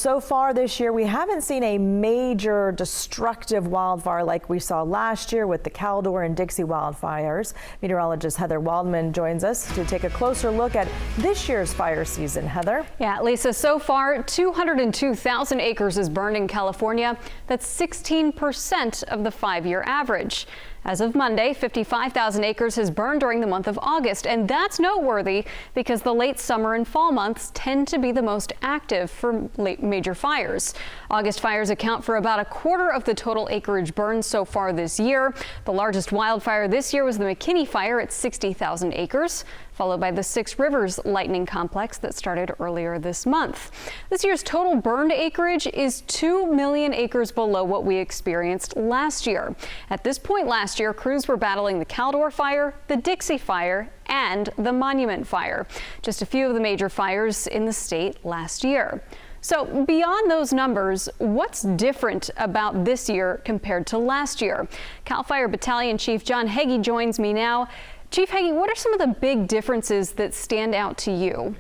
so far this year, we haven't seen a major destructive wildfire like we saw last year with the Caldor and Dixie wildfires. Meteorologist Heather Waldman joins us to take a closer look at this year's fire season. Heather? Yeah, Lisa, so far 202,000 acres is burned in California. That's 16% of the 5-year average. As of Monday, 55,000 acres has burned during the month of August, and that's noteworthy because the late summer and fall months tend to be the most active for major fires. August fires account for about a quarter of the total acreage burned so far this year. The largest wildfire this year was the McKinney fire at 60,000 acres, followed by the Six Rivers lightning complex that started earlier this month. This year's total burned acreage is 2 million acres below what we experienced last year. At this point last year, crews were battling the Caldor fire, the Dixie fire, and the Monument fire, just a few of the major fires in the state last year. So beyond those numbers, what's different about this year compared to last year? CAL FIRE Battalion Chief John Heggie joins me now. Chief Heggie, what are some of the big differences that stand out to you?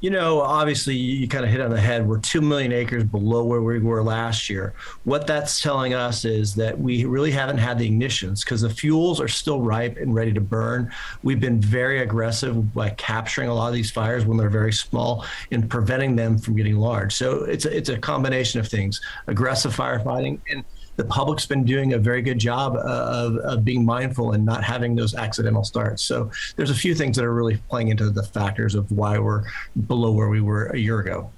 You know, obviously, you kind of hit on the head. We're 2 million acres below where we were last year. What that's telling us is that we really haven't had the ignitions because the fuels are still ripe and ready to burn. We've been very aggressive by capturing a lot of these fires when they're very small and preventing them from getting large. So it's a combination of things, aggressive firefighting, and the public's been doing a very good job of being mindful and not having those accidental starts. So there's a few things that are really playing into the factors of why we're below where we were a year ago.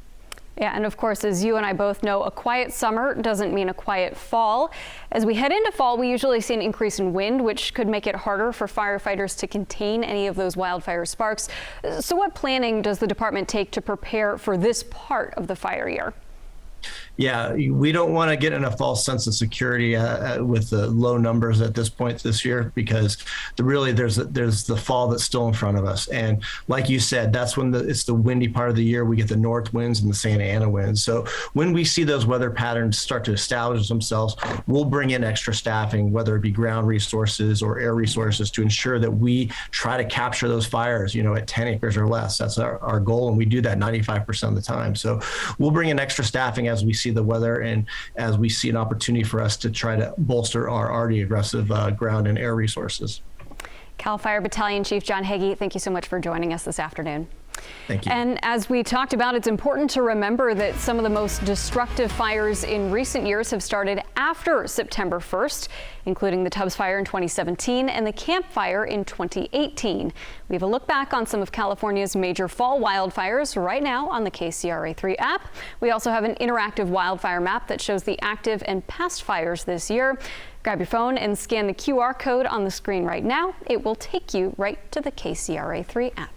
Yeah, and of course, as you and I both know, a quiet summer doesn't mean a quiet fall. As we head into fall, we usually see an increase in wind, which could make it harder for firefighters to contain any of those wildfire sparks. So what planning does the department take to prepare for this part of the fire year? Yeah, we don't want to get in a false sense of security with the low numbers at this point this year, because there's the fall that's still in front of us. And like you said, that's when it's the windy part of the year. We get the north winds and the Santa Ana winds. So when we see those weather patterns start to establish themselves, we'll bring in extra staffing, whether it be ground resources or air resources, to ensure that we try to capture those fires, you know, at 10 acres or less. That's our goal, and we do that 95% of the time. So we'll bring in extra staffing as we see the weather and as we see an opportunity for us to try to bolster our already aggressive ground and air resources. CAL FIRE Battalion Chief John Heggie, thank you so much for joining us this afternoon. Thank you. And as we talked about, it's important to remember that some of the most destructive fires in recent years have started after September 1st, including the Tubbs Fire in 2017 and the Camp Fire in 2018. We have a look back on some of California's major fall wildfires right now on the KCRA3 app. We also have an interactive wildfire map that shows the active and past fires this year. Grab your phone and scan the QR code on the screen right now. It will take you right to the KCRA3 app.